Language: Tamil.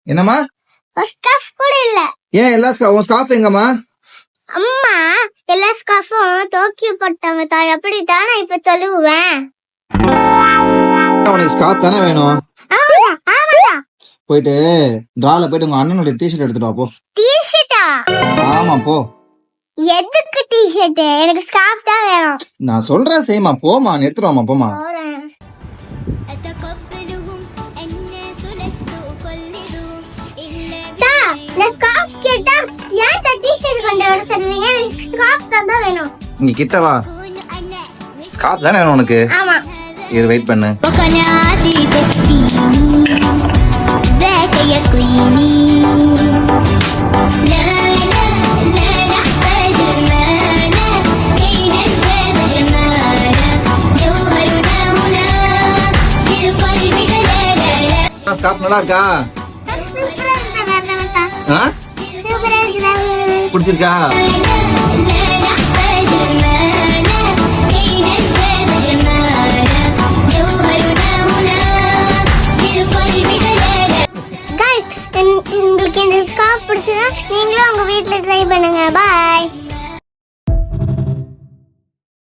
என்னம்மா? ஒரு ஸ்கார்ஃப் கூட இல்ல. ஏன் எல்லா ஸ்கார்ஃப் எங்கம்மா? அம்மா எல்லா ஸ்கார்ஃபும் தூக்கி போட்டாங்க தாய். அப்படித்தான் நான் இப்ப சொல்லுவேன். உனக்கு ஸ்கார்ஃப் தானே வேணும். ஆமாடா. போயிட்டு டிரால போயிட்டு உங்க அண்ணனோட டிஷர்ட் எடுத்துட்டு வா போ. டிஷர்ட்டா? ஆமா போ. எதுக்கு டிஷர்ட்? எனக்கு ஸ்கார்ஃப் தான் வேணும். நான் சொல்றேன் செய்யுமா, போமா எடுத்துட்டு வாமா போமா. நான் ஸ்கார்ஃப் கேட்டா ஏன் டிஷர்ட் கொண்டு வர சொல்றீங்க? எனக்கு ஸ்கார்ஃப் தான் வேணும். இங்க கிட்ட வா. ஸ்கார்ஃப் தானே வேணும் உனக்கு? ஆமா. இரு வெயிட் பண்ணு. ஸ்கார்ஃப் நல்லா இருக்கா? பிடிச்சிருக்கா? உங்களுக்கு இந்த ஸ்கார்ஃப் பிடிச்சதா நீங்களும் உங்க வீட்டுல ட்ரை பண்ணுங்க. பாய்.